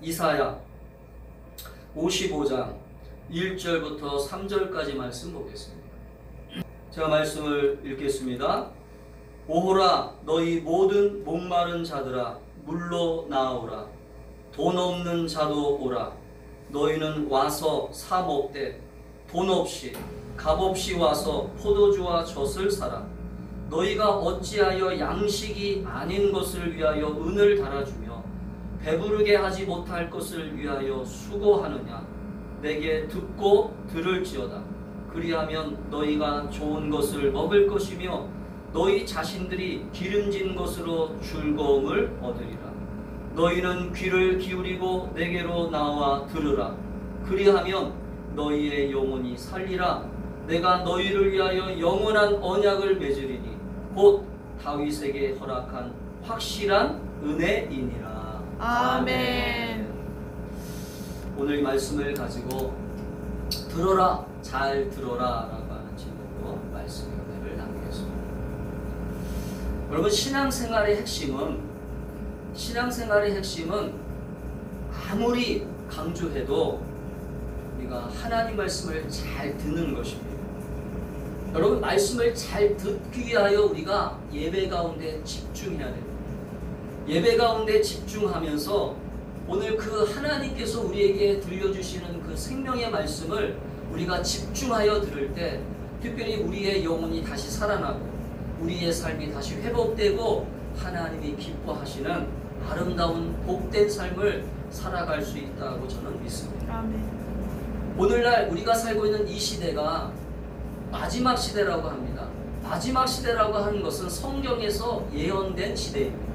이사야 55장 1절부터 3절까지 말씀 보겠습니다. 제가 말씀을 읽겠습니다. 오호라 너희 모든 목마른 자들아 물로 나아오라. 돈 없는 자도 오라. 너희는 와서 사 먹되 돈 없이 값없이 와서 포도주와 젖을 사라. 너희가 어찌하여 양식이 아닌 것을 위하여 은을 달아주며 배부르게 하지 못할 것을 위하여 수고하느냐. 내게 듣고 들을지어다. 그리하면 너희가 좋은 것을 먹을 것이며 너희 자신들이 기름진 것으로 즐거움을 얻으리라. 너희는 귀를 기울이고 내게로 나와 들으라. 그리하면 너희의 영혼이 살리라. 내가 너희를 위하여 영원한 언약을 맺으리니 곧 다윗에게 허락한 확실한 은혜이니라. 아멘. 오늘 이 말씀을 가지고 들어라, 잘 들어라 라고 하는 제목으로 말씀 은혜를 나누겠습니다. 여러분, 신앙생활의 핵심은 아무리 강조해도 우리가 하나님 말씀을 잘 듣는 것입니다. 여러분, 말씀을 잘 듣기 위하여 우리가 예배 가운데 집중해야 됩니다. 예배 가운데 집중하면서 오늘 그 하나님께서 우리에게 들려주시는 그 생명의 말씀을 우리가 집중하여 들을 때 특별히 우리의 영혼이 다시 살아나고 우리의 삶이 다시 회복되고 하나님이 기뻐하시는 아름다운 복된 삶을 살아갈 수 있다고 저는 믿습니다. 아멘. 오늘날 우리가 살고 있는 이 시대가 마지막 시대라고 합니다. 마지막 시대라고 하는 것은 성경에서 예언된 시대입니다.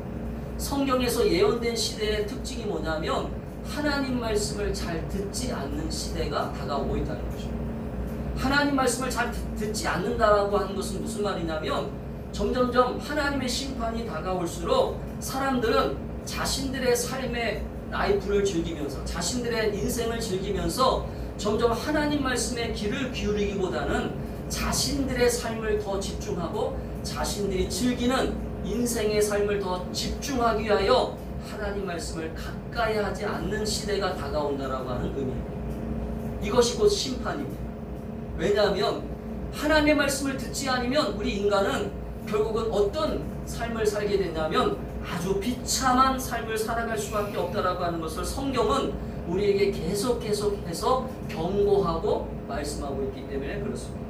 성경에서 예언된 시대의 특징이 뭐냐면 하나님 말씀을 잘 듣지 않는 시대가 다가오고 있다는 것입니다. 하나님 말씀을 잘 듣지 않는다라고 하는 것은 무슨 말이냐면 점점점 하나님의 심판이 다가올수록 사람들은 자신들의 삶의 라이프를 즐기면서 자신들의 인생을 즐기면서 점점 하나님 말씀에 귀를 기울이기보다는 자신들의 삶을 더 집중하고 자신들이 즐기는 인생의 삶을 더 집중하기 위하여 하나님 말씀을 가까이 하지 않는 시대가 다가온다라고 하는 의미입니다. 이것이 곧 심판입니다. 왜냐하면 하나님의 말씀을 듣지 않으면 우리 인간은 결국은 어떤 삶을 살게 되냐면 아주 비참한 삶을 살아갈 수밖에 없다라고 하는 것을 성경은 우리에게 계속해서 경고하고 말씀하고 있기 때문에 그렇습니다.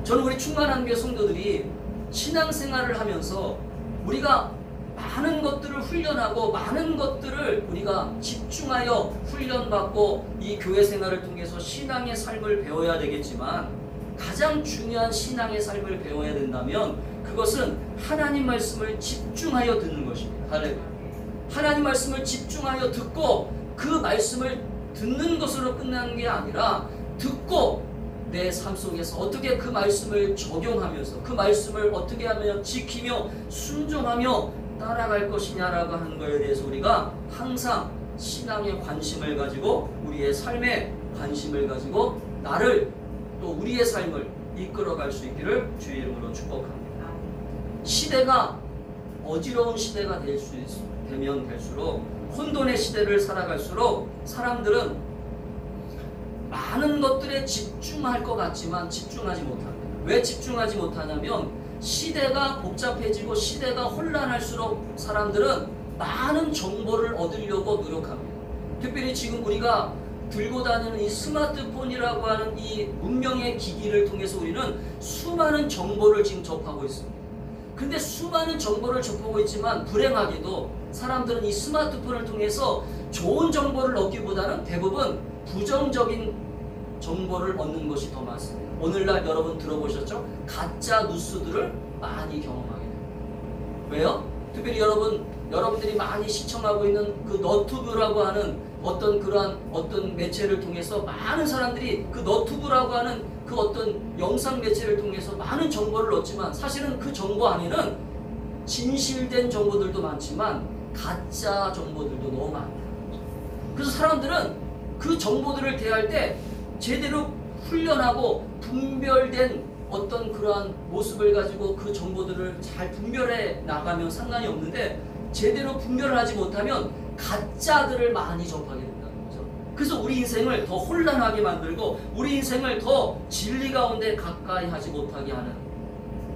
저는 우리 충만한 교회 성도들이 신앙생활을 하면서 우리가 많은 것들을 훈련하고 많은 것들을 우리가 집중하여 훈련받고 이 교회 생활을 통해서 신앙의 삶을 배워야 되겠지만 가장 중요한 신앙의 삶을 배워야 된다면 그것은 하나님 말씀을 집중하여 듣는 것입니다. 할렐루야. 하나님 말씀을 집중하여 듣고 그 말씀을 듣는 것으로 끝나는 게 아니라 듣고 내 삶 속에서 어떻게 그 말씀을 적용하면서 그 말씀을 어떻게 하며 지키며 순종하며 따라갈 것이냐라고 하는 것에 대해서 우리가 항상 신앙에 관심을 가지고 우리의 삶에 관심을 가지고 나를 또 우리의 삶을 이끌어갈 수 있기를 주의 이름으로 축복합니다. 시대가 어지러운 시대가 되면 될수록 혼돈의 시대를 살아갈수록 사람들은 많은 것들에 집중할 것 같지만 집중하지 못합니다. 왜 집중하지 못하냐면 시대가 복잡해지고 시대가 혼란할수록 사람들은 많은 정보를 얻으려고 노력합니다. 특별히 지금 우리가 들고 다니는 이 스마트폰이라고 하는 이 문명의 기기를 통해서 우리는 수많은 정보를 지금 접하고 있습니다. 근데 수많은 정보를 접하고 있지만 불행하게도 사람들은 이 스마트폰을 통해서 좋은 정보를 얻기보다는 대부분 부정적인 정보를 얻는 것이 더 많습니다. 오늘날 여러분 들어보셨죠? 가짜 뉴스들을 많이 경험하게 됩니다. 왜요? 특별히 여러분들이 많이 시청하고 있는 그 너튜브라고 하는 어떤 매체를 통해서 많은 사람들이 그 너튜브라고 하는 그 어떤 영상 매체를 통해서 많은 정보를 얻지만 사실은 그 정보 안에는 진실된 정보들도 많지만 가짜 정보들도 너무 많다. 그래서 사람들은 그 정보들을 대할 때 제대로 훈련하고 분별된 어떤 그러한 모습을 가지고 그 정보들을 잘 분별해 나가면 상관이 없는데 제대로 분별을 하지 못하면 가짜들을 많이 접하게 된다는 거죠. 그래서 우리 인생을 더 혼란하게 만들고 우리 인생을 더 진리 가운데 가까이 하지 못하게 하는,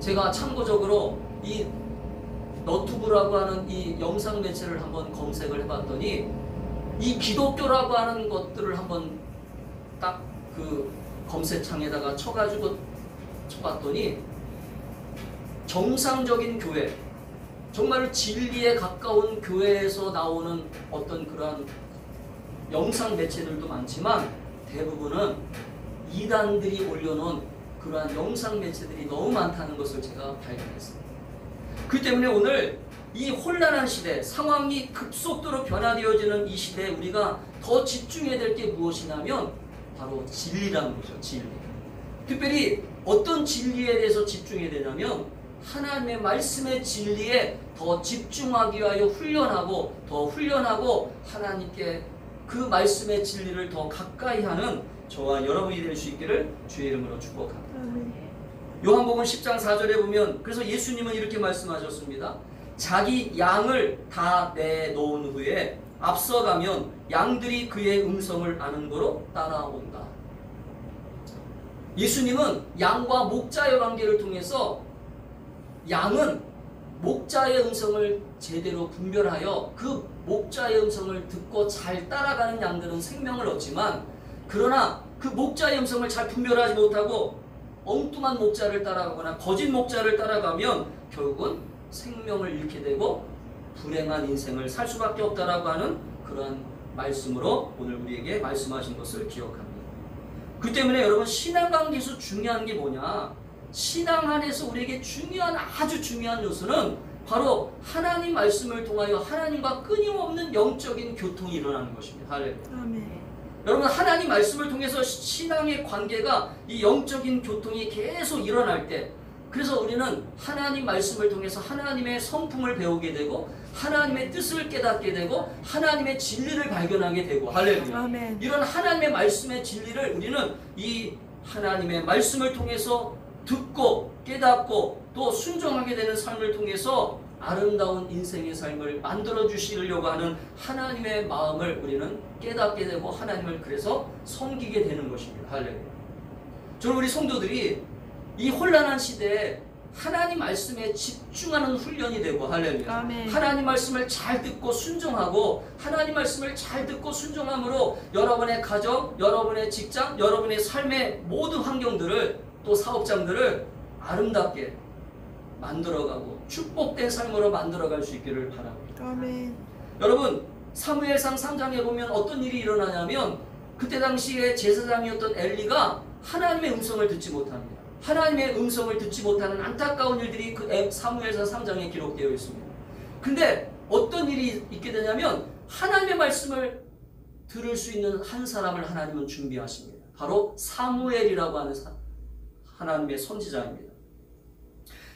제가 참고적으로 이 너튜브라고 하는 이 영상 매체를 한번 검색을 해봤더니 이 기독교라고 하는 것들을 한번 딱 그 검색창에다가 쳐봤더니 정상적인 교회, 정말 진리에 가까운 교회에서 나오는 어떤 그러한 영상 매체들도 많지만 대부분은 이단들이 올려놓은 그러한 영상 매체들이 너무 많다는 것을 제가 발견했습니다. 그렇기 때문에 오늘 이 혼란한 시대, 상황이 급속도로 변화되어지는 이 시대에 우리가 더 집중해야 될 게 무엇이냐면 바로 진리라는 거죠. 진리. 특별히 어떤 진리에 대해서 집중해야 되냐면 하나님의 말씀의 진리에 더 집중하기 위하여 더 훈련하고 하나님께 그 말씀의 진리를 더 가까이 하는 저와 여러분이 될 수 있기를 주의 이름으로 축복합니다. 요한복음 10장 4절에 보면 그래서 예수님은 이렇게 말씀하셨습니다. 자기 양을 다 내놓은 후에 앞서가면 양들이 그의 음성을 아는 거로 따라온다. 예수님은 양과 목자의 관계를 통해서 양은 목자의 음성을 제대로 분별하여 그 목자의 음성을 듣고 잘 따라가는 양들은 생명을 얻지만, 그러나 그 목자의 음성을 잘 분별하지 못하고 엉뚱한 목자를 따라가거나 거짓 목자를 따라가면 결국은 생명을 잃게 되고 불행한 인생을 살 수밖에 없다라고 하는 그러한 말씀으로 오늘 우리에게 말씀하신 것을 기억합니다. 그 때문에 여러분, 신앙관계에서 중요한 게 뭐냐? 신앙 안에서 우리에게 아주 중요한 요소는 바로 하나님 말씀을 통하여 하나님과 끊임없는 영적인 교통이 일어나는 것입니다. 할렐루야. 아멘. 여러분, 하나님 말씀을 통해서 신앙의 관계가, 이 영적인 교통이 계속 일어날 때, 그래서 우리는 하나님 말씀을 통해서 하나님의 성품을 배우게 되고 하나님의 뜻을 깨닫게 되고 하나님의 진리를 발견하게 되고, 할렐루야. 아멘. 이런 하나님의 말씀의 진리를 우리는 이 하나님의 말씀을 통해서 듣고 깨닫고 또 순종하게 되는 삶을 통해서 아름다운 인생의 삶을 만들어 주시려고 하는 하나님의 마음을 우리는 깨닫게 되고 하나님을 그래서 섬기게 되는 것입니다. 할렐루야. 저는 우리 성도들이 이 혼란한 시대에 하나님 말씀에 집중하는 훈련이 되고, 할렐루야. 아멘. 하나님 말씀을 잘 듣고 순종하고 하나님 말씀을 잘 듣고 순종함으로 여러분의 가정, 여러분의 직장, 여러분의 삶의 모든 환경들을 또 사업장들을 아름답게 만들어가고 축복된 삶으로 만들어갈 수 있기를 바랍니다. 아멘. 여러분, 사무엘상 3장에 보면 어떤 일이 일어나냐면 그때 당시에 제사장이었던 엘리가 하나님의 음성을 듣지 못합니다. 하나님의 음성을 듣지 못하는 안타까운 일들이 그 사무엘상 3장에 기록되어 있습니다. 근데 어떤 일이 있게 되냐면 하나님의 말씀을 들을 수 있는 한 사람을 하나님은 준비하십니다. 바로 사무엘이라고 하는 하나님의 선지자입니다.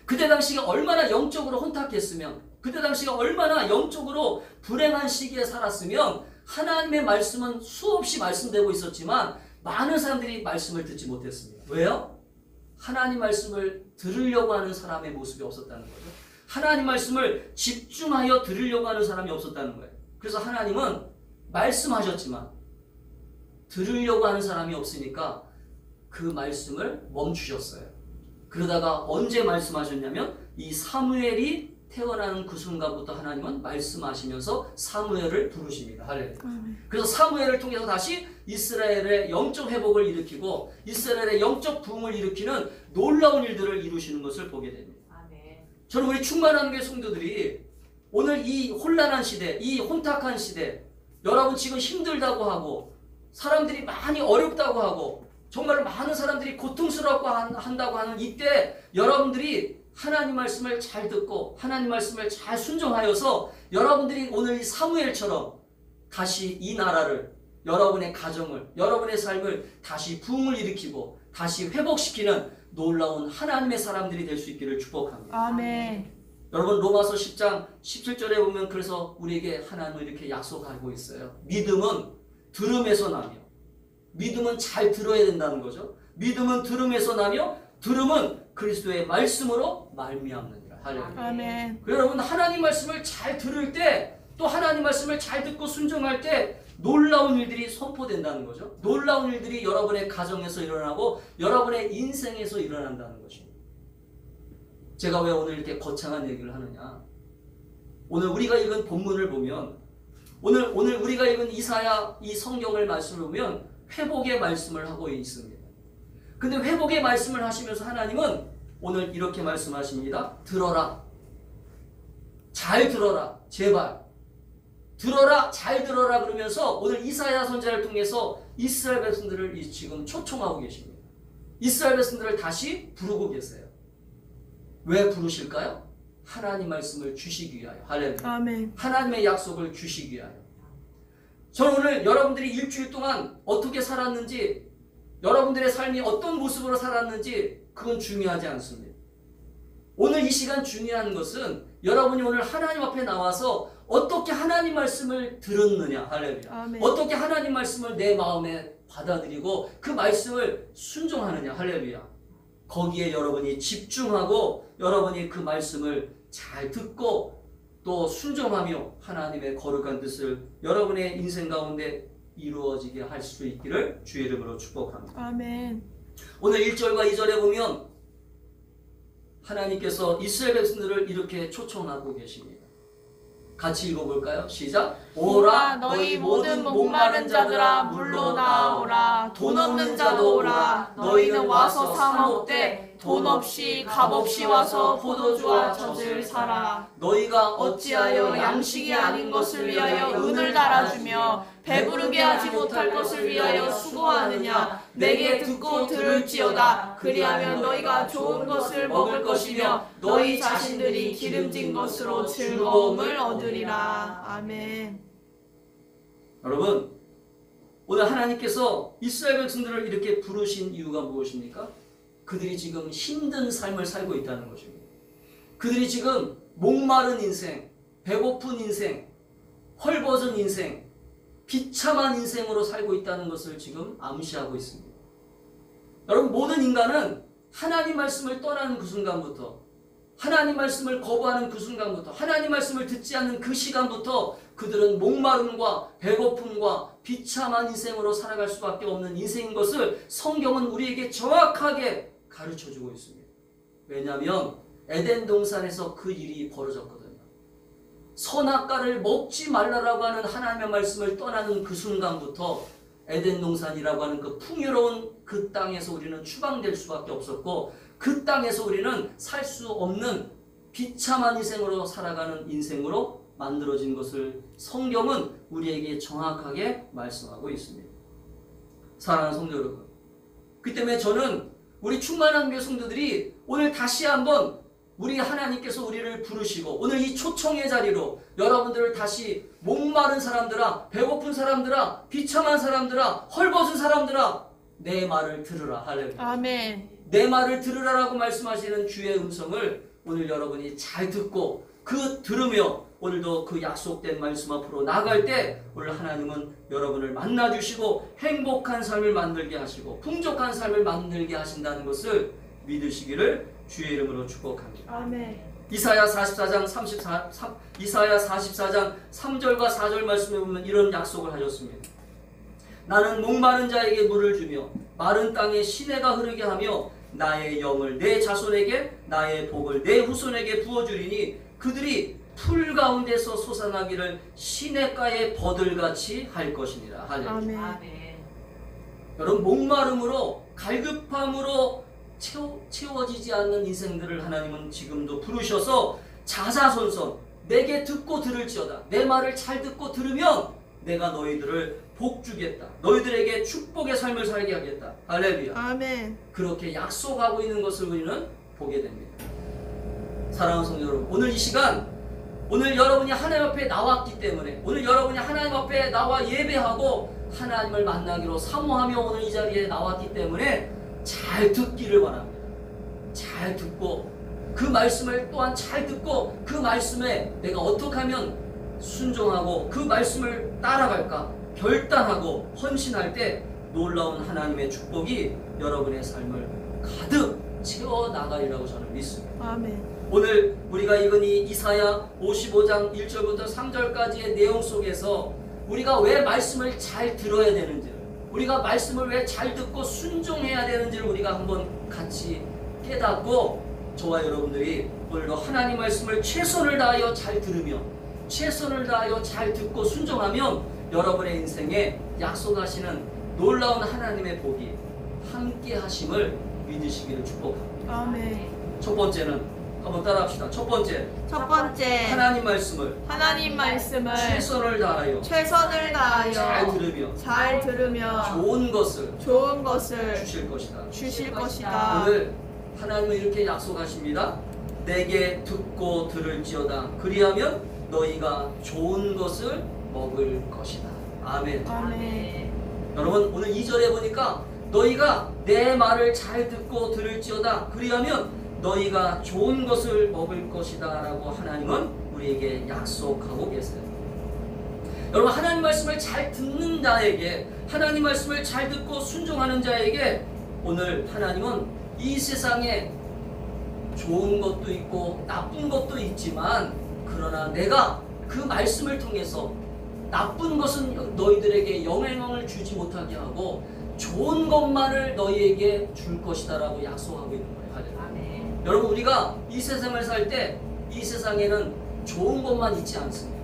그때 당시가 얼마나 영적으로 혼탁했으면, 그때 당시가 얼마나 영적으로 불행한 시기에 살았으면 하나님의 말씀은 수없이 말씀되고 있었지만 많은 사람들이 말씀을 듣지 못했습니다. 왜요? 하나님 말씀을 들으려고 하는 사람의 모습이 없었다는 거죠. 하나님 말씀을 집중하여 들으려고 하는 사람이 없었다는 거예요. 그래서 하나님은 말씀하셨지만 들으려고 하는 사람이 없으니까 그 말씀을 멈추셨어요. 그러다가 언제 말씀하셨냐면 이 사무엘이 태어나는 그 순간부터 하나님은 말씀하시면서 사무엘을 부르십니다. 할렐루야. 그래서 사무엘을 통해서 다시 이스라엘의 영적 회복을 일으키고 이스라엘의 영적 부흥을 일으키는 놀라운 일들을 이루시는 것을 보게 됩니다. 아멘. 저는 우리 충만한 교회 성도들이 오늘 이 혼란한 시대, 이 혼탁한 시대, 여러분 지금 힘들다고 하고 사람들이 많이 어렵다고 하고 정말 많은 사람들이 고통스럽고 한다고 하는 이때 여러분들이 하나님 말씀을 잘 듣고 하나님 말씀을 잘 순종하여서 여러분들이 오늘 이 사무엘처럼 다시 이 나라를, 여러분의 가정을, 여러분의 삶을 다시 부흥을 일으키고 다시 회복시키는 놀라운 하나님의 사람들이 될 수 있기를 축복합니다. 아멘. 여러분, 로마서 10장 17절에 보면 그래서 우리에게 하나님은 이렇게 약속하고 있어요. 믿음은 들음에서 나며, 믿음은 잘 들어야 된다는 거죠. 믿음은 들음에서 나며 들음은 그리스도의 말씀으로 말미암느니라. 할렐루야. 아멘. 여러분, 하나님 말씀을 잘 들을 때 또 하나님 말씀을 잘 듣고 순종할 때 놀라운 일들이 선포된다는 거죠. 놀라운 일들이 여러분의 가정에서 일어나고 여러분의 인생에서 일어난다는 것입니다. 제가 왜 오늘 이렇게 거창한 얘기를 하느냐? 오늘 우리가 읽은 본문을 보면 오늘 우리가 읽은 이사야 이 성경을 말씀을 보면 회복의 말씀을 하고 있습니다. 근데 회복의 말씀을 하시면서 하나님은 오늘 이렇게 말씀하십니다. 들어라. 잘 들어라. 제발. 들어라. 잘 들어라. 그러면서 오늘 이사야 선지자를 통해서 이스라엘 백성들을 지금 초청하고 계십니다. 이스라엘 백성들을 다시 부르고 계세요. 왜 부르실까요? 하나님 말씀을 주시기 위하여. 할렐루야. 아멘. 하나님의 약속을 주시기 위하여. 저는 오늘 여러분들이 일주일 동안 어떻게 살았는지, 여러분들의 삶이 어떤 모습으로 살았는지 그건 중요하지 않습니다. 오늘 이 시간 중요한 것은 여러분이 오늘 하나님 앞에 나와서 어떻게 하나님 말씀을 들었느냐. 할렐루야. 아멘. 어떻게 하나님 말씀을 내 마음에 받아들이고 그 말씀을 순종하느냐. 할렐루야. 거기에 여러분이 집중하고 여러분이 그 말씀을 잘 듣고 또 순종하며 하나님의 거룩한 뜻을 여러분의 인생 가운데 이루어지게 할 수 있기를 주의 이름으로 축복합니다. 아멘. 오늘 1절과 2절에 보면 하나님께서 이스라엘 백성들을 이렇게 초청하고 계십니다. 같이 읽어볼까요? 시작. 오라 너희 모든 목마른 자들아 물로 나오라. 돈 없는 자도 오라. 너희는 와서 사 먹되 돈 없이 값 없이 와서 포도주와 젖을 사라. 너희가 어찌하여 양식이 아닌 것을 위하여 은을 달아주며 배부르게 하지 못할 것을 위하여 수고하느냐. 내게 듣고 들을지어다. 그리하면 너희가 좋은 것을 먹을 것이며 너희 자신들이 기름진 것으로 즐거움을 얻으리라. 아멘. 여러분, 오늘 하나님께서 이스라엘 백성들을 이렇게 부르신 이유가 무엇입니까? 그들이 지금 힘든 삶을 살고 있다는 것입니다. 그들이 지금 목마른 인생, 배고픈 인생, 헐벗은 인생, 비참한 인생으로 살고 있다는 것을 지금 암시하고 있습니다. 여러분, 모든 인간은 하나님 말씀을 떠나는 그 순간부터, 하나님 말씀을 거부하는 그 순간부터, 하나님 말씀을 듣지 않는 그 시간부터 그들은 목마름과 배고픔과 비참한 인생으로 살아갈 수밖에 없는 인생인 것을 성경은 우리에게 정확하게 가르쳐주고 있습니다. 왜냐하면 에덴 동산에서 그 일이 벌어졌거든요. 선악과를 먹지 말라라고 하는 하나님의 말씀을 떠나는 그 순간부터 에덴 동산이라고 하는 그 풍요로운 그 땅에서 우리는 추방될 수밖에 없었고, 그 땅에서 우리는 살 수 없는 비참한 인생으로 살아가는 인생으로 만들어진 것을 성경은 우리에게 정확하게 말씀하고 있습니다. 사랑하는 성도 여러분, 그 때문에 저는 우리 충만한 교회 성도들이 오늘 다시 한번 우리 하나님께서 우리를 부르시고 오늘 이 초청의 자리로 여러분들을 다시 목마른 사람들아, 배고픈 사람들아, 비참한 사람들아, 헐벗은 사람들아, 내 말을 들으라. 할렐루야. 아멘. 내 말을 들으라라고 말씀하시는 주의 음성을 오늘 여러분이 잘 듣고 그 들으며 오늘도 그 약속된 말씀 앞으로 나갈 때 오늘 하나님은 여러분을 만나주시고 행복한 삶을 만들게 하시고 풍족한 삶을 만들게 하신다는 것을 믿으시기를 주의 이름으로 축복합니다. 아멘. 이사야 44장 3절과 4절 말씀에 보면 이런 약속을 하셨습니다. 나는 목마른 자에게 물을 주며 마른 땅에 시내가 흐르게 하며 나의 영을 내 자손에게 나의 복을 내 후손에게 부어주리니 그들이 풀 가운데서 솟아나기를 시냇가의 버들같이 할 것이니라. 할렐루야. 아멘. 여러분, 목마름으로 갈급함으로 채워지지 않는 인생들을 하나님은 지금도 부르셔서 자자손손 내게 듣고 들을지어다. 내 말을 잘 듣고 들으면 내가 너희들을 복 주겠다. 너희들에게 축복의 삶을 살게 하겠다. 할렐루야. 아멘. 그렇게 약속하고 있는 것을 우리는 보게 됩니다. 사랑하는 성도 여러분, 오늘 이 시간, 오늘 여러분이 하나님 앞에 나왔기 때문에, 오늘 여러분이 하나님 앞에 나와 예배하고 하나님을 만나기로 사모하며 오늘 이 자리에 나왔기 때문에 잘 듣기를 바랍니다. 잘 듣고 그 말씀을 또한 잘 듣고 그 말씀에 내가 어떻게 하면 순종하고 그 말씀을 따라갈까 결단하고 헌신할 때 놀라운 하나님의 축복이 여러분의 삶을 가득 채워나가리라고 저는 믿습니다. 아멘. 오늘 우리가 읽은 이 이사야 55장 1절부터 3절까지의 내용 속에서 우리가 왜 말씀을 잘 들어야 되는지를, 우리가 말씀을 왜 잘 듣고 순종해야 되는지를 우리가 한번 같이 깨닫고, 저와 여러분들이 오늘도 하나님 말씀을 최선을 다하여 잘 들으며 최선을 다하여 잘 듣고 순종하면 여러분의 인생에 약속하시는 놀라운 하나님의 복이 함께 하심을 믿으시기를 축복합니다. 아멘. 첫 번째는 한번 따라합시다. 첫 번째, 첫 번째, 하나님 말씀을 하나님 말씀을 최선을 다하여 최선을 다하여 잘 들으며 잘 들으며 좋은 것을 좋은 것을 주실 것이다. 주실 것이다. 오늘 하나님은 이렇게 약속하십니다. 내게 듣고 들을지어다. 그리하면 너희가 좋은 것을 먹을 것이다. 아멘. 아멘. 여러분, 오늘 2절에 보니까 너희가 내 말을 잘 듣고 들을지어다. 그리하면 너희가 좋은 것을 먹을 것이다 라고 하나님은 우리에게 약속하고 계세요. 여러분, 하나님 말씀을 잘 듣는 자에게, 하나님 말씀을 잘 듣고 순종하는 자에게 오늘 하나님은 이 세상에 좋은 것도 있고 나쁜 것도 있지만, 그러나 내가 그 말씀을 통해서 나쁜 것은 너희들에게 영향을 주지 못하게 하고 좋은 것만을 너희에게 줄 것이다 라고 약속하고 있는 거예요. 아멘. 여러분, 우리가 이 세상을 살 때 이 세상에는 좋은 것만 있지 않습니다.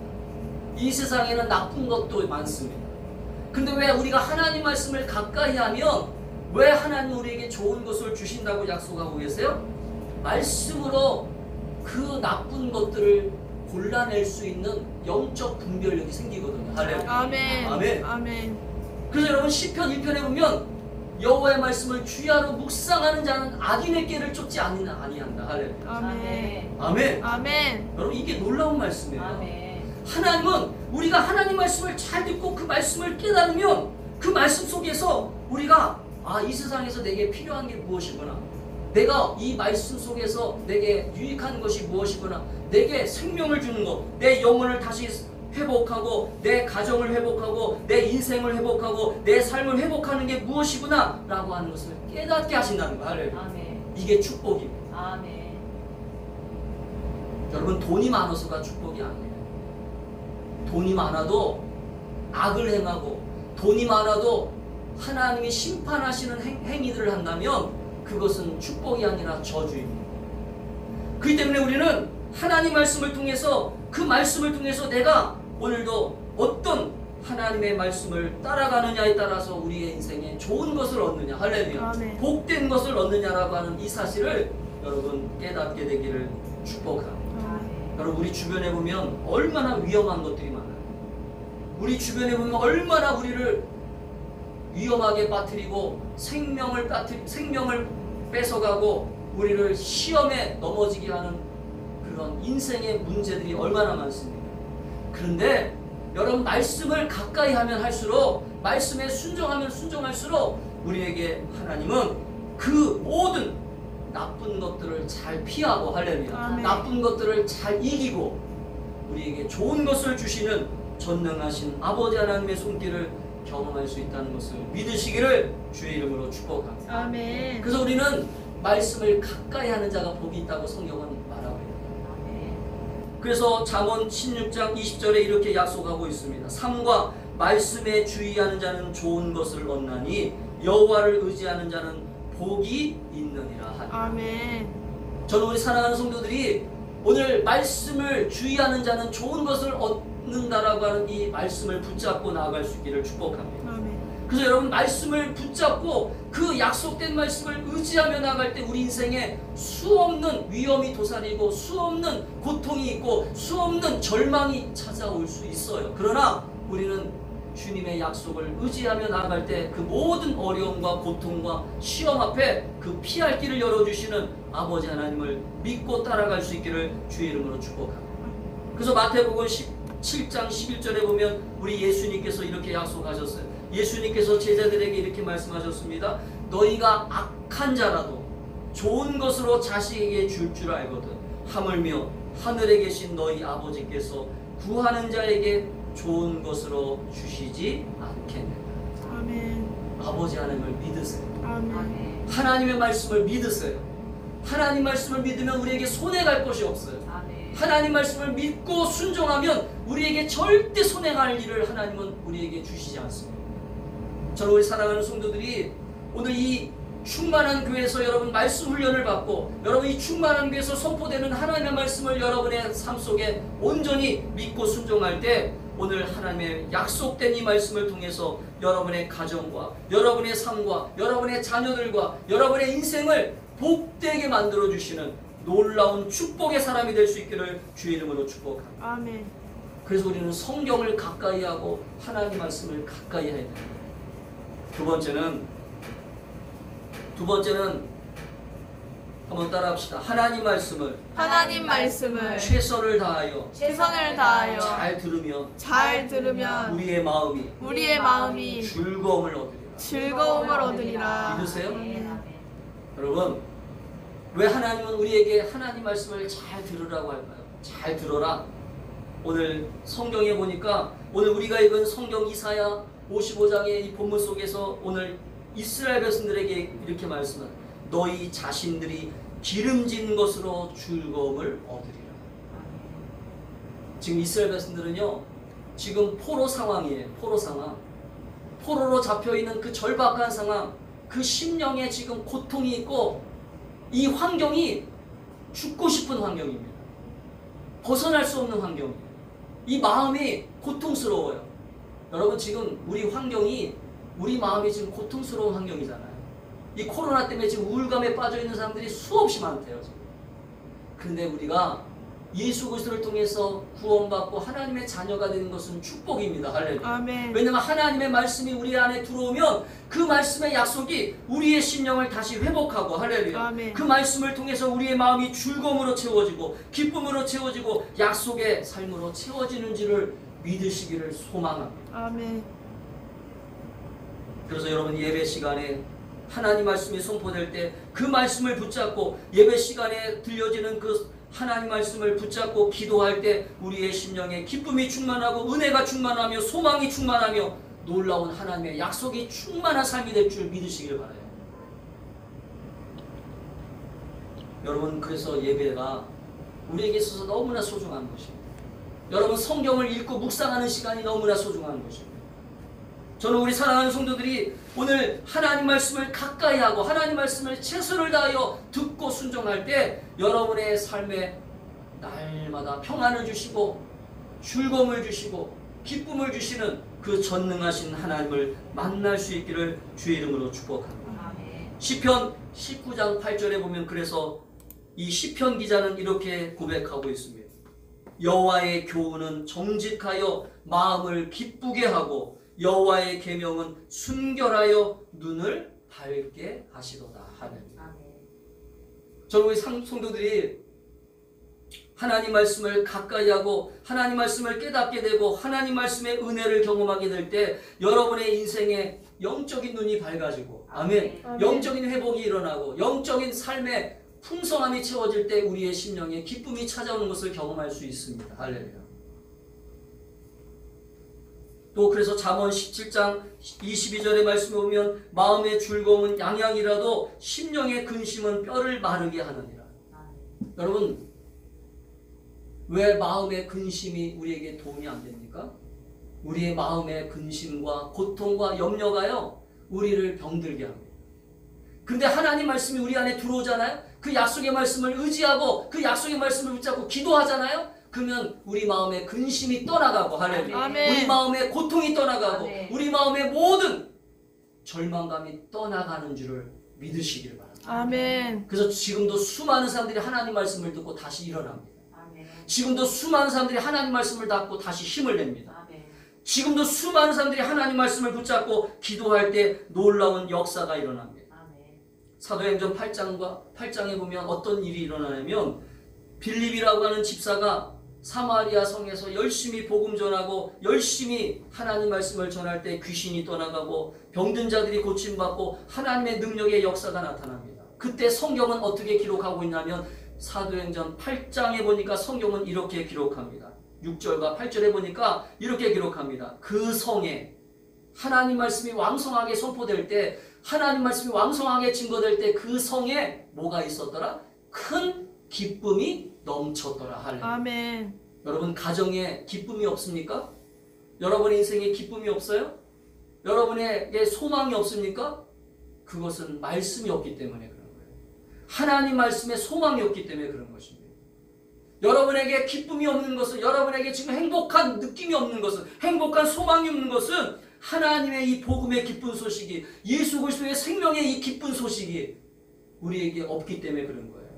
이 세상에는 나쁜 것도 많습니다. 근데 왜 우리가 하나님 말씀을 가까이 하면 왜 하나님 우리에게 좋은 것을 주신다고 약속하고 계세요? 말씀으로 그 나쁜 것들을 골라낼 수 있는 영적 분별력이 생기거든요. 할렐루야. 아멘. 아멘. 아멘. 그래서 여러분, 시편 1편에 보면 여호와의 말씀을 주야로 묵상하는 자는 악인의 꾀를 쫓지 아니한다. 할렐루야. 아멘. 아멘. 아멘. 여러분, 이게 놀라운 말씀이에요. 아멘. 하나님은 우리가 하나님 말씀을 잘 듣고 그 말씀을 깨달으면 그 말씀 속에서 우리가 이 세상에서 내게 필요한 게 무엇이구나, 내가 이 말씀 속에서 내게 유익한 것이 무엇이구나, 내게 생명을 주는 것, 내 영혼을 다시 회복하고 내 가정을 회복하고 내 인생을 회복하고 내 삶을 회복하는 게 무엇이구나 라고 하는 것을 깨닫게 하신다는 거예요. 할렐루야. 아멘. 이게 축복입니다. 아멘. 여러분, 돈이 많아서가 축복이 아니에요. 돈이 많아도 악을 행하고 돈이 많아도 하나님이 심판하시는 행위들을 한다면 그것은 축복이 아니라 저주입니다. 그렇기 때문에 우리는 하나님 말씀을 통해서, 그 말씀을 통해서 내가 오늘도 어떤 하나님의 말씀을 따라가느냐에 따라서 우리의 인생에 좋은 것을 얻느냐, 할렐루야, 아멘. 복된 것을 얻느냐라고 하는 이 사실을 여러분 깨닫게 되기를 축복합니다. 아멘. 여러분, 우리 주변에 보면 얼마나 위험한 것들이 많아요. 우리 주변에 보면 얼마나 우리를 위험하게 빠뜨리고 생명을 뺏어가고 우리를 시험에 넘어지게 하는 그런 인생의 문제들이 얼마나 많습니까? 그런데 여러분, 말씀을 가까이 하면 할수록, 말씀에 순종하면 순종할수록 우리에게 하나님은 그 모든 나쁜 것들을 잘 피하고, 할렐루야, 아멘. 나쁜 것들을 잘 이기고 우리에게 좋은 것을 주시는 전능하신 아버지 하나님의 손길을 경험할 수 있다는 것을 믿으시기를 주의 이름으로 축복합니다. 아멘. 그래서 우리는 말씀을 가까이 하는 자가 복이 있다고 성경은 말하고 있습니다. 아멘. 그래서 잠언 16장 20절에 이렇게 약속하고 있습니다. 삶과 말씀에 주의하는 자는 좋은 것을 얻나니 여호와를 의지하는 자는 복이 있느니라 하니. 아멘. 저는 우리 사랑하는 성도들이 오늘 말씀을 주의하는 자는 좋은 것을 얻는다라고 하는 이 말씀을 붙잡고 나아갈 수 있기를 축복합니다. 아멘. 그래서 여러분, 말씀을 붙잡고 그 약속된 말씀을 의지하며 나갈 때 우리 인생에 수없는 위험이 도사리고 수없는 고통이 있고 수없는 절망이 찾아올 수 있어요. 그러나 우리는 주님의 약속을 의지하며 나아갈 때 그 모든 어려움과 고통과 시험 앞에 그 피할 길을 열어주시는 아버지 하나님을 믿고 따라갈 수 있기를 주의 이름으로 축복합니다. 그래서 마태복음 17장 11절에 보면 우리 예수님께서 이렇게 약속하셨어요. 예수님께서 제자들에게 이렇게 말씀하셨습니다. 너희가 악한 자라도 좋은 것으로 자식에게 줄 줄 알거든 하물며 하늘에 계신 너희 아버지께서 구하는 자에게 좋은 것으로 주시지 않겠느냐. 아멘. 아버지 하나님을 믿으세요. 아멘. 하나님의 말씀을 믿으세요. 하나님 말씀을 믿으면 우리에게 손해갈 것이 없어요. 아멘. 하나님 말씀을 믿고 순종하면 우리에게 절대 손해갈 일을 하나님은 우리에게 주시지 않습니다. 저는 우리 사랑하는 성도들이 오늘 이 충만한 교회에서 여러분 말씀 훈련을 받고 여러분 이 충만한 교회에서 선포되는 하나님의 말씀을 여러분의 삶 속에 온전히 믿고 순종할 때 오늘 하나님의 약속된 이 말씀을 통해서 여러분의 가정과 여러분의 삶과 여러분의 자녀들과 여러분의 인생을 복되게 만들어주시는 놀라운 축복의 사람이 될 수 있기를 주의 이름으로 축복합니다. 아멘. 그래서 우리는 성경을 가까이 하고 하나님 말씀을 가까이 해야 됩니다. 두 번째는 한번 따라합시다. 하나님 말씀을 최선을 다하여 잘 들으면 우리의 마음이 즐거움을 얻으리라. 믿으세요? 여러분, 왜 하나님은 우리에게 하나님 말씀을 잘 들으라고 할까요? 잘 들어라. 오늘 성경에 보니까 오늘 우리가 읽은 성경 이사야 55장의 이 본문 속에서 오늘 이스라엘 백성들에게 이렇게 말씀합니다. 너희 자신들이 기름진 것으로 즐거움을 얻으리라. 지금 이스라엘 백성들은요, 지금 포로 상황이에요. 포로 상황. 포로로 잡혀있는 그 절박한 상황, 그 심령에 지금 고통이 있고 이 환경이 죽고 싶은 환경입니다. 벗어날 수 없는 환경이에요. 이 마음이 고통스러워요. 여러분, 지금 우리 마음이 지금 고통스러운 환경이잖아요. 이 코로나 때문에 지금 우울감에 빠져있는 사람들이 수없이 많대요. 지금. 그런데 우리가 예수 그리스도를 통해서 구원받고 하나님의 자녀가 되는 것은 축복입니다. 할렐루야. 아멘. 왜냐하면 하나님의 말씀이 우리 안에 들어오면 그 말씀의 약속이 우리의 심령을 다시 회복하고, 할렐루야. 아멘. 그 말씀을 통해서 우리의 마음이 즐거움으로 채워지고 기쁨으로 채워지고 약속의 삶으로 채워지는지를 믿으시기를 소망합니다. 아멘. 그래서 여러분, 예배 시간에 하나님 말씀이 선포될 때 그 말씀을 붙잡고 예배 시간에 들려지는 그 하나님 말씀을 붙잡고 기도할 때 우리의 심령에 기쁨이 충만하고 은혜가 충만하며 소망이 충만하며 놀라운 하나님의 약속이 충만한 삶이 될 줄 믿으시길 바라요. 여러분, 그래서 예배가 우리에게 있어서 너무나 소중한 것입니다. 여러분, 성경을 읽고 묵상하는 시간이 너무나 소중한 것입니다. 저는 우리 사랑하는 성도들이 오늘 하나님 말씀을 가까이 하고 하나님 말씀을 최선을 다하여 듣고 순종할 때 여러분의 삶에 날마다 평안을 주시고 즐거움을 주시고 기쁨을 주시는 그 전능하신 하나님을 만날 수 있기를 주의 이름으로 축복합니다. 시편 19장 8절에 보면 그래서 이 시편 기자는 이렇게 고백하고 있습니다. 여호와의 교훈은 정직하여 마음을 기쁘게 하고 여호와의 계명은 순결하여 눈을 밝게 하시도다. 하느니라. 저는 우리 성도들이 하나님 말씀을 가까이 하고 하나님 말씀을 깨닫게 되고 하나님 말씀의 은혜를 경험하게 될 때 여러분의 인생에 영적인 눈이 밝아지고, 아멘. 영적인 회복이 일어나고 영적인 삶의 풍성함이 채워질 때 우리의 심령에 기쁨이 찾아오는 것을 경험할 수 있습니다. 할렐루야. 또 그래서 잠언 17장 22절의 말씀에 보면 마음의 즐거움은 양양이라도 심령의 근심은 뼈를 마르게 하느니라. 여러분, 왜 마음의 근심이 우리에게 도움이 안 됩니까? 우리의 마음의 근심과 고통과 염려가요, 우리를 병들게 합니다. 근데 하나님 말씀이 우리 안에 들어오잖아요. 그 약속의 말씀을 의지하고 그 약속의 말씀을 붙잡고 기도하잖아요. 그러면 우리 마음의 근심이 떠나가고, 할렐루야. 우리 마음의 고통이 떠나가고, 아멘. 우리 마음의 모든 절망감이 떠나가는 줄을 믿으시길 바랍니다. 아멘. 그래서 지금도 수많은 사람들이 하나님 말씀을 듣고 다시 일어납니다. 아멘. 지금도 수많은 사람들이 하나님 말씀을 듣고 다시 힘을 냅니다. 아멘. 지금도 수많은 사람들이 하나님 말씀을 붙잡고 기도할 때 놀라운 역사가 일어납니다. 아멘. 사도행전 8장에 보면 어떤 일이 일어나냐면 빌립이라고 하는 집사가 사마리아 성에서 열심히 복음 전하고 열심히 하나님 말씀을 전할 때 귀신이 떠나가고 병든 자들이 고침받고 하나님의 능력의 역사가 나타납니다. 그때 성경은 어떻게 기록하고 있냐면 사도행전 8장에 보니까 성경은 이렇게 기록합니다. 6절과 8절에 보니까 이렇게 기록합니다. 그 성에 하나님 말씀이 왕성하게 선포될 때, 하나님 말씀이 왕성하게 증거될 때 그 성에 뭐가 있었더라? 큰 기쁨이 넘쳤더라. 할렐루야. 아멘. 여러분 가정에 기쁨이 없습니까? 여러분의 인생에 기쁨이 없어요? 여러분에게 소망이 없습니까? 그것은 말씀이 없기 때문에 그런 거예요. 하나님 말씀에 소망이 없기 때문에 그런 것입니다. 여러분에게 기쁨이 없는 것은, 여러분에게 지금 행복한 느낌이 없는 것은, 행복한 소망이 없는 것은 하나님의 이 복음의 기쁜 소식이, 예수 그리스도의 생명의 이 기쁜 소식이 우리에게 없기 때문에 그런 거예요.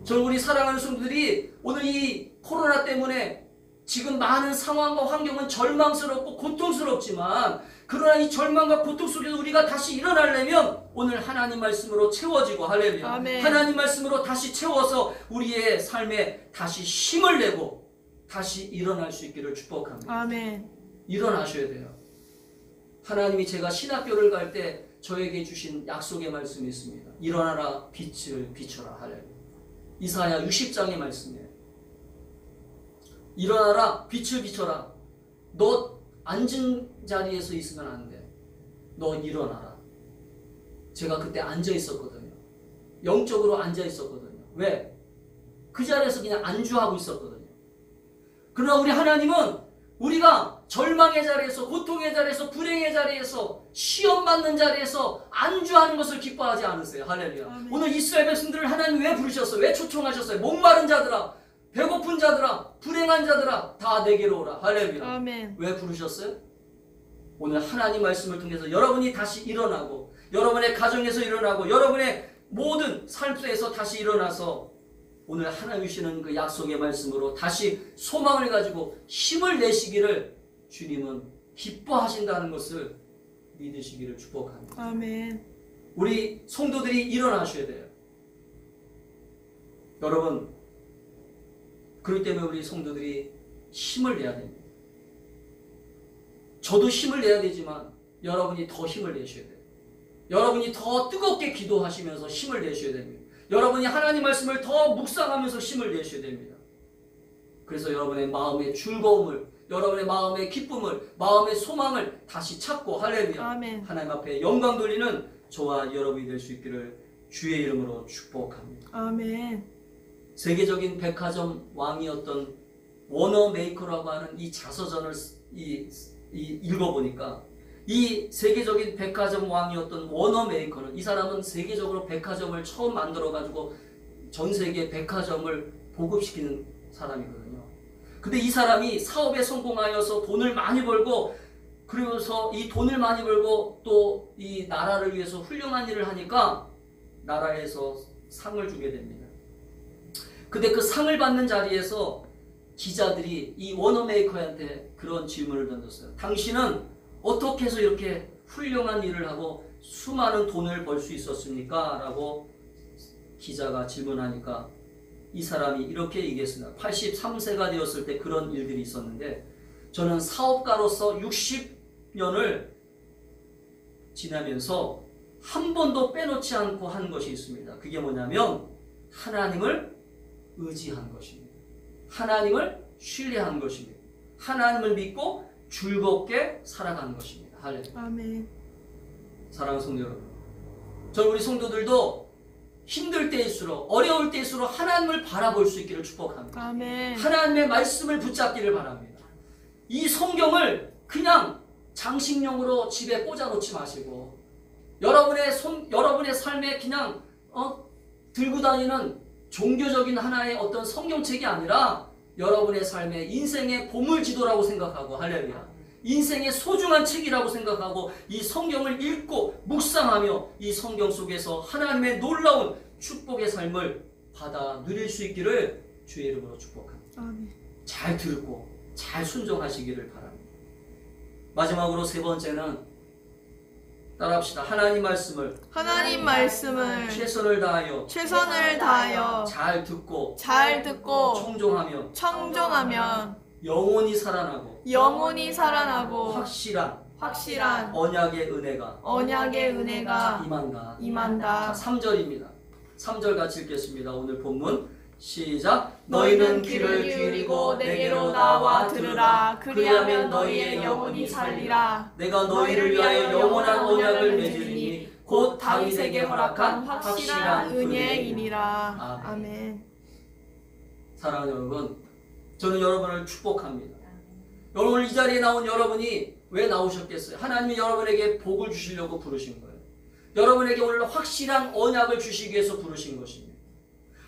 저는 우리 사랑하는 성도들이 오늘 이 코로나 때문에 지금 많은 상황과 환경은 절망스럽고 고통스럽지만, 그러나 이 절망과 고통 속에서 우리가 다시 일어나려면 오늘 하나님 말씀으로 채워지고, 할렐루야. 아멘. 하나님 말씀으로 다시 채워서 우리의 삶에 다시 힘을 내고 다시 일어날 수 있기를 축복합니다. 아멘. 일어나셔야 돼요. 하나님이 제가 신학교를 갈 때 저에게 주신 약속의 말씀이 있습니다. 일어나라 빛을 비춰라. 할렐루야. 이사야 60장의 말씀이에요. 일어나라 빛을 비춰라. 너 앉은 자리에서 있으면 안 돼. 너 일어나라. 제가 그때 앉아 있었거든요. 영적으로 앉아 있었거든요. 왜? 그 자리에서 그냥 안주하고 있었거든요. 그러나 우리 하나님은 우리가 절망의 자리에서, 고통의 자리에서, 불행의 자리에서, 시험 받는 자리에서 안주하는 것을 기뻐하지 않으세요. 할렐루야. 아멘. 오늘 이스라엘 백성들을 하나님 왜 부르셨어요? 왜 초청하셨어요? 목마른 자들아, 배고픈 자들아, 불행한 자들아, 다 내게로 오라. 할렐루야. 아멘. 왜 부르셨어요? 오늘 하나님 말씀을 통해서 여러분이 다시 일어나고, 여러분의 가정에서 일어나고, 여러분의 모든 삶에서 다시 일어나서 오늘 하나님 주시는 그 약속의 말씀으로 다시 소망을 가지고 힘을 내시기를 주님은 기뻐하신다는 것을 믿으시기를 축복합니다. 아멘. 우리 성도들이 일어나셔야 돼요. 여러분, 그렇기 때문에 우리 성도들이 힘을 내야 됩니다. 저도 힘을 내야 되지만 여러분이 더 힘을 내셔야 돼요. 여러분이 더 뜨겁게 기도하시면서 힘을 내셔야 됩니다. 여러분이 하나님 말씀을 더 묵상하면서 힘을 내셔야 됩니다. 그래서 여러분의 마음의 즐거움을, 여러분의 마음의 기쁨을, 마음의 소망을 다시 찾고, 할렐루야. 아멘. 하나님 앞에 영광 돌리는 저와 여러분이 될 수 있기를 주의 이름으로 축복합니다. 아멘. 세계적인 백화점 왕이었던 워너 메이커라고 하는 이 자서전을 읽어보니까, 이 세계적인 백화점 왕이었던 워너 메이커는, 이 사람은 세계적으로 백화점을 처음 만들어가지고 전 세계 백화점을 보급시키는 사람이거든요. 근데 이 사람이 사업에 성공하여서 돈을 많이 벌고, 그러면서 이 돈을 많이 벌고 또 이 나라를 위해서 훌륭한 일을 하니까 나라에서 상을 주게 됩니다. 근데 그 상을 받는 자리에서 기자들이 이 워너 메이커한테 그런 질문을 던졌어요. 당신은 어떻게 해서 이렇게 훌륭한 일을 하고 수많은 돈을 벌 수 있었습니까? 라고 기자가 질문하니까 이 사람이 이렇게 얘기했습니다. 83세가 되었을 때 그런 일들이 있었는데, 저는 사업가로서 60년을 지나면서 한 번도 빼놓지 않고 한 것이 있습니다. 그게 뭐냐면 하나님을 의지한 것입니다. 하나님을 신뢰한 것입니다. 하나님을 믿고 즐겁게 살아가는 것입니다. 할렐루야. 아멘. 사랑하는 성도 여러분, 저는 우리 성도들도 힘들 때일수록, 어려울 때일수록 하나님을 바라볼 수 있기를 축복합니다. 아멘. 하나님의 말씀을 붙잡기를 바랍니다. 이 성경을 그냥 장식용으로 집에 꽂아놓지 마시고, 여러분의 삶에 그냥 들고 다니는 종교적인 하나의 어떤 성경책이 아니라 여러분의 삶의 인생의 보물지도라고 생각하고, 할렐루야, 인생의 소중한 책이라고 생각하고 이 성경을 읽고 묵상하며 이 성경 속에서 하나님의 놀라운 축복의 삶을 받아 누릴 수 있기를 주의 이름으로 축복합니다. 아멘. 잘 듣고 잘 순종하시기를 바랍니다. 마지막으로 세 번째는 따라합시다. 하나님 말씀을 최선을 다하여 잘 듣고 청종하면 영원히 살아나고 확실한 언약의 은혜가 임한다. 3절입니다. 3절 같이 읽겠습니다. 오늘 본문 시작. 너희는 귀를 기울이고 내게로 나와 들으라. 그리하면 너희의 영혼이 살리라. 내가 너희를 위하여 영원한 언약을 맺으리니 곧 다윗에게 허락한 확실한 은혜이니라. 은혜이니라. 아멘. 아멘. 사랑하는 여러분, 저는 여러분을 축복합니다. 여러분, 이 자리에 나온 여러분이 왜 나오셨겠어요? 하나님이 여러분에게 복을 주시려고 부르신 거예요. 여러분에게 오늘 확실한 언약을 주시기 위해서 부르신 것입니다.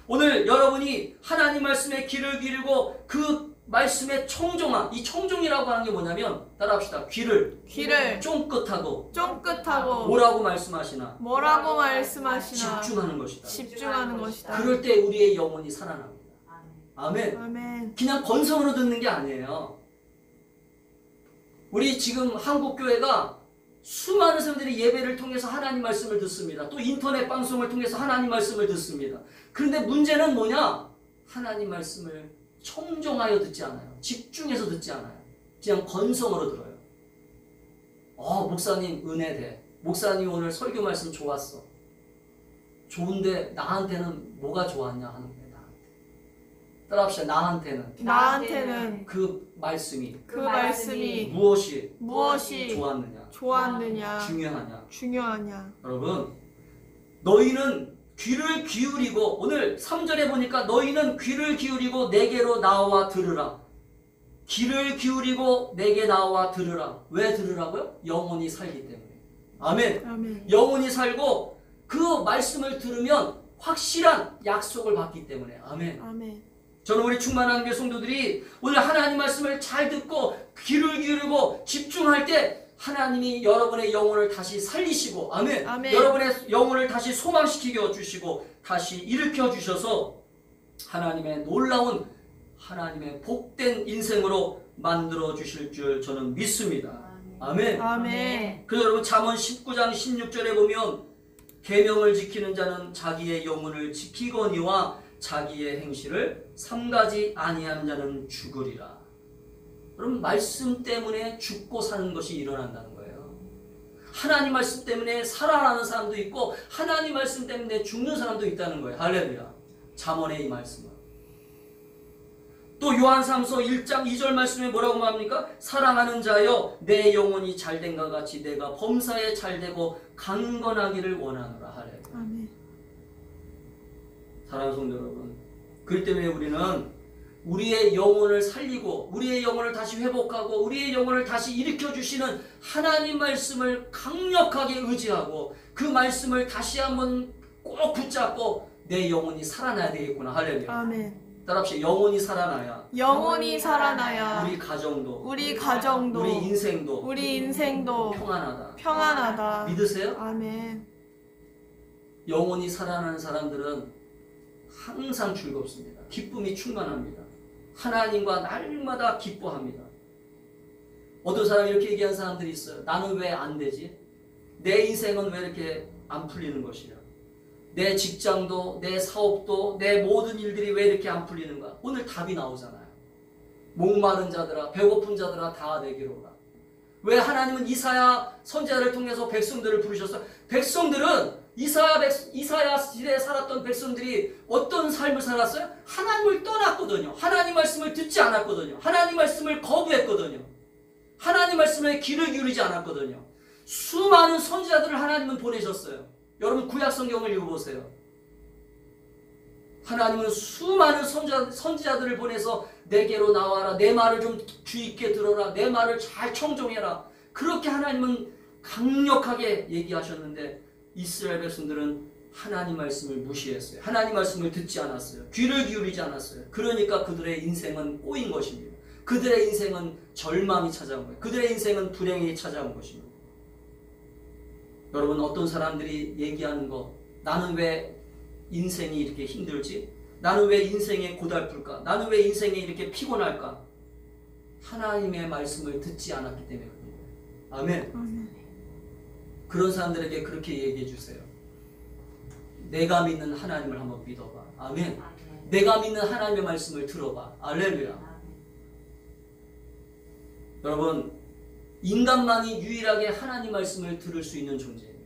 오늘 여러분이 하나님 말씀에 귀를 기울이고 그 말씀의 청종함, 이 청종이라고 하는 게 뭐냐면, 따라합시다. 귀를 쫑긋하고 뭐라고 말씀하시나 뭐라고 말씀하시나 집중하는 것이다. 집중하는 것이다. 그럴 때 우리의 영혼이 살아납니다. 아멘. 아멘. 그냥 건성으로 듣는 게 아니에요. 우리 지금 한국교회가 수많은 사람들이 예배를 통해서 하나님 말씀을 듣습니다. 또 인터넷 방송을 통해서 하나님 말씀을 듣습니다. 그런데 문제는 뭐냐? 하나님 말씀을 청종하여 듣지 않아요. 집중해서 듣지 않아요. 그냥 건성으로 들어요. 목사님 은혜돼. 목사님 오늘 설교 말씀 좋았어. 좋은데 나한테는 뭐가 좋았냐 하는 거예요. 따라합시다. 나한테는 그 말씀이 무엇이 좋았느냐 중요하냐. 여러분, 너희는 귀를 기울이고, 오늘 3절에 보니까 너희는 귀를 기울이고 내게로 나와 들으라. 귀를 기울이고 내게 나와 들으라. 왜 들으라고요? 영혼이 살기 때문에. 아멘. 영혼이 살고 그 말씀을 들으면 확실한 약속을 받기 때문에. 아멘. 저는 우리 충만한 교회 성도들이 오늘 하나님 말씀을 잘 듣고 귀를 기울이고 집중할 때 하나님이 여러분의 영혼을 다시 살리시고, 아멘. 여러분의 영혼을 다시 소망시키게 주시고 다시 일으켜 주셔서 하나님의 놀라운, 하나님의 복된 인생으로 만들어 주실 줄 저는 믿습니다. 아멘. 그래서 여러분, 잠언 19장 16절에 보면 계명을 지키는 자는 자기의 영혼을 지키거니와 자기의 행실을 삼가지 아니하는 자는 죽으리라. 그럼 말씀 때문에 죽고 사는 것이 일어난다는 거예요. 하나님 말씀 때문에 살아나는 사람도 있고 하나님 말씀 때문에 죽는 사람도 있다는 거예요. 할렐루야. 잠언의 이 말씀은. 또 요한삼서 1장 2절 말씀에 뭐라고 말합니까? 사랑하는 자여 내 영혼이 잘된과 같이 내가 범사에 잘되고 강건하기를 원하노라. 할렐루야. 아멘. 사랑하는 성도 여러분, 그렇기 때문에 우리는 우리의 영혼을 살리고 우리의 영혼을 다시 회복하고 우리의 영혼을 다시 일으켜 주시는 하나님 말씀을 강력하게 의지하고 그 말씀을 다시 한번 꼭 붙잡고 내 영혼이 살아나야 되겠구나. 할렐루야. 아멘. 따라합시다. 영혼이 살아나야 우리 가정도 우리 인생도 평안하다. 믿으세요? 아멘. 영혼이 살아나는 사람들은 항상 즐겁습니다. 기쁨이 충만합니다. 하나님과 날마다 기뻐합니다. 어떤 사람이 이렇게 얘기한 사람들이 있어요. 나는 왜 안 되지? 내 인생은 왜 이렇게 안 풀리는 것이냐? 내 직장도, 내 사업도, 내 모든 일들이 왜 이렇게 안 풀리는가? 오늘 답이 나오잖아요. 목마른 자들아, 배고픈 자들아 다 내게로 오라. 왜 하나님은 이사야 선지자를 통해서 백성들을 부르셨어요? 백성들은 이사야 시대에 살았던 백성들이 어떤 삶을 살았어요? 하나님을 떠났거든요. 하나님 말씀을 듣지 않았거든요. 하나님 말씀을 거부했거든요. 하나님 말씀에 귀를 기울이지 않았거든요. 수많은 선지자들을 하나님은 보내셨어요. 여러분 구약 성경을 읽어보세요. 하나님은 수많은 선지자들을 보내서 내게로 나와라. 내 말을 좀 주의 있게 들어라. 내 말을 잘 청종해라. 그렇게 하나님은 강력하게 얘기하셨는데 이스라엘 백성들은 하나님 말씀을 무시했어요. 하나님 말씀을 듣지 않았어요. 귀를 기울이지 않았어요. 그러니까 그들의 인생은 꼬인 것입니다. 그들의 인생은 절망이 찾아온 거예요. 그들의 인생은 불행이 찾아온 것입니다. 여러분, 어떤 사람들이 얘기하는 거, 나는 왜 인생이 이렇게 힘들지? 나는 왜 인생에 고달플까? 나는 왜 인생에 이렇게 피곤할까? 하나님의 말씀을 듣지 않았기 때문에 그런 거예요. 아멘. 그런 사람들에게 그렇게 얘기해 주세요. 내가 믿는 하나님을 한번 믿어봐. 아멘. 내가 믿는 하나님의 말씀을 들어봐. 할렐루야. 여러분, 인간만이 유일하게 하나님 말씀을 들을 수 있는 존재예요.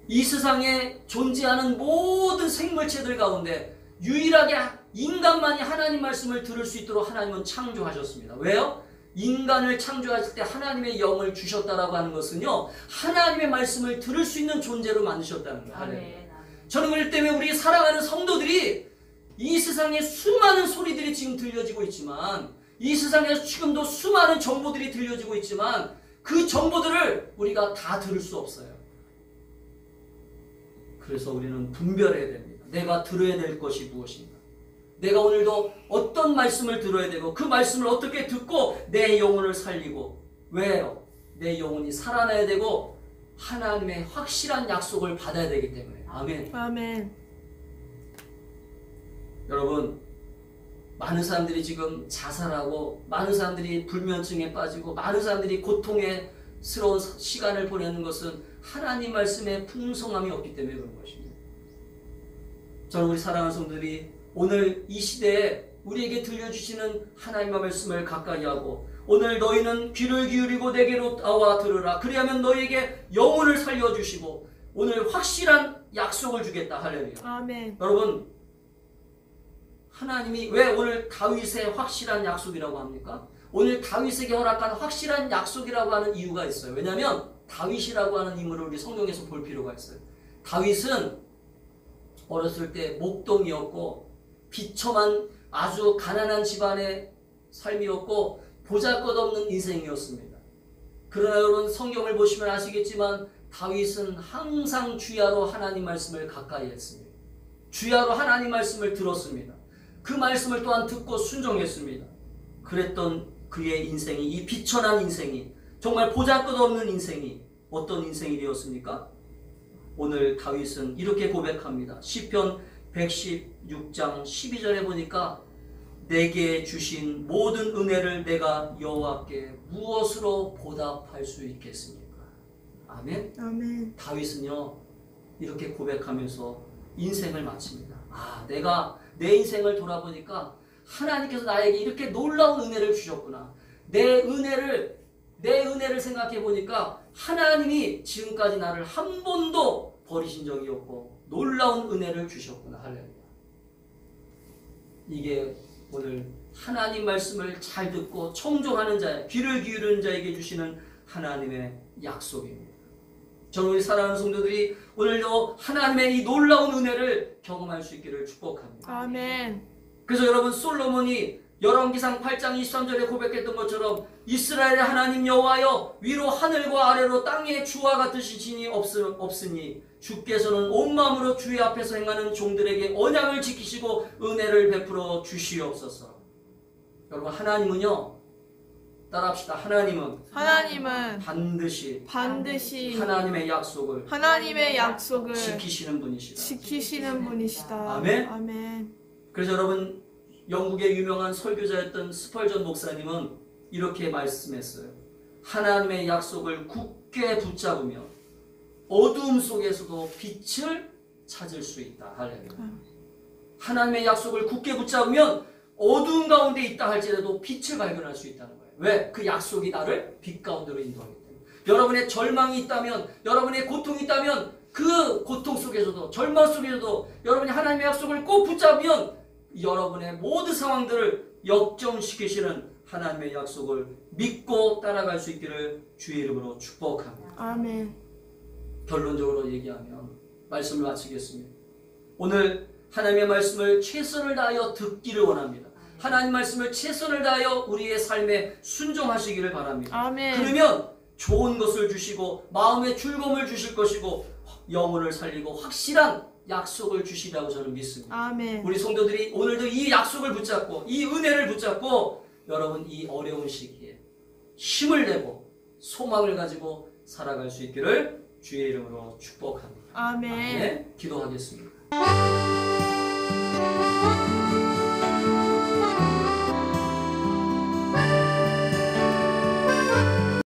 이 세상에 존재하는 모든 생물체들 가운데 유일하게 인간만이 하나님 말씀을 들을 수 있도록 하나님은 창조하셨습니다. 왜요? 인간을 창조하실 때 하나님의 영을 주셨다라고 하는 것은요, 하나님의 말씀을 들을 수 있는 존재로 만드셨다는 거예요. 아멘. 저는 그렇기 때문에 우리 사랑하는 성도들이 이 세상에 수많은 소리들이 지금 들려지고 있지만, 이 세상에서 지금도 수많은 정보들이 들려지고 있지만, 그 정보들을 우리가 다 들을 수 없어요. 그래서 우리는 분별해야 됩니다. 내가 들어야 될 것이 무엇인가? 내가 오늘도 어떤 말씀을 들어야 되고, 그 말씀을 어떻게 듣고 내 영혼을 살리고, 왜요? 내 영혼이 살아나야 되고 하나님의 확실한 약속을 받아야 되기 때문에. 아멘. 아멘. 여러분, 많은 사람들이 지금 자살하고, 많은 사람들이 불면증에 빠지고, 많은 사람들이 고통스러운 시간을 보내는 것은 하나님 말씀에 풍성함이 없기 때문에 그런 것입니다. 저는 우리 사랑하는 성도들이 오늘 이 시대에 우리에게 들려주시는 하나님의 말씀을 가까이 하고, 오늘 너희는 귀를 기울이고 내게로 나와 들으라. 그리하면 너희에게 영혼을 살려주시고 오늘 확실한 약속을 주겠다. 할렐루야. 아멘. 여러분, 하나님이 왜 오늘 다윗의 확실한 약속이라고 합니까? 오늘 다윗에게 허락한 확실한 약속이라고 하는 이유가 있어요. 왜냐하면 다윗이라고 하는 인물을 우리 성경에서 볼 필요가 있어요. 다윗은 어렸을 때 목동이었고, 비참한 아주 가난한 집안의 삶이었고, 보잘것없는 인생이었습니다. 그러나 여러분, 성경을 보시면 아시겠지만 다윗은 항상 주야로 하나님 말씀을 가까이 했습니다. 주야로 하나님 말씀을 들었습니다. 그 말씀을 또한 듣고 순종했습니다. 그랬던 그의 인생이, 이 비천한 인생이, 정말 보잘것없는 인생이 어떤 인생이 되었습니까? 오늘 다윗은 이렇게 고백합니다. 시편 116장 12절에 보니까 내게 주신 모든 은혜를 내가 여호와께 무엇으로 보답할 수 있겠습니까? 아멘. 아멘. 다윗은요, 이렇게 고백하면서 인생을 마칩니다. 내가 내 인생을 돌아보니까 하나님께서 나에게 이렇게 놀라운 은혜를 주셨구나. 내 은혜를 생각해 보니까 하나님이 지금까지 나를 한 번도 버리신 적이 없고 놀라운 은혜를 주셨구나. 할렐루야. 이게 오늘 하나님 말씀을 잘 듣고 청종하는 자, 귀를 기울이는 자에게 주시는 하나님의 약속입니다. 저는 우리 사랑하는 성도들이 오늘도 하나님의 이 놀라운 은혜를 경험할 수 있기를 축복합니다. 아멘. 그래서 여러분, 솔로몬이 열왕기상 8장 23절에 고백했던 것처럼 이스라엘의 하나님 여호와여, 위로 하늘과 아래로 땅에 주와 같으신 신이 없으니 주께서는 온 마음으로 주의 앞에서 행하는 종들에게 언약을 지키시고 은혜를 베풀어 주시옵소서. 여러분, 하나님은요, 따라합시다. 하나님은 반드시 하나님의 약속을 지키시는 분이시다. 아멘. 아멘. 그래서 여러분, 영국의 유명한 설교자였던 스펄전 목사님은 이렇게 말씀했어요. 하나님의 약속을 굳게 붙잡으며 어두움 속에서도 빛을 찾을 수 있다. 할렐루야. 하나님의 약속을 굳게 붙잡으면 어두운 가운데 있다 할지라도 빛을 발견할 수 있다는 거예요. 왜? 그 약속이 나를 빛 가운데로 인도하기 때문에. 여러분의 절망이 있다면, 여러분의 고통이 있다면 그 고통 속에서도, 절망 속에서도 여러분이 하나님의 약속을 꼭 붙잡으면 여러분의 모든 상황들을 역전시키시는 하나님의 약속을 믿고 따라갈 수 있기를 주의 이름으로 축복합니다. 아멘. 결론적으로 얘기하면 말씀을 마치겠습니다. 오늘 하나님의 말씀을 최선을 다하여 듣기를 원합니다. 하나님 말씀을 최선을 다하여 우리의 삶에 순종하시기를 바랍니다. 아멘. 그러면 좋은 것을 주시고 마음의 즐거움을 주실 것이고 영혼을 살리고 확실한 약속을 주시라고 저는 믿습니다. 아멘. 우리 성도들이 오늘도 이 약속을 붙잡고 이 은혜를 붙잡고 여러분, 이 어려운 시기에 힘을 내고 소망을 가지고 살아갈 수 있기를 주의 이름으로 축복합니다. 아멘. 아멘. 기도하겠습니다.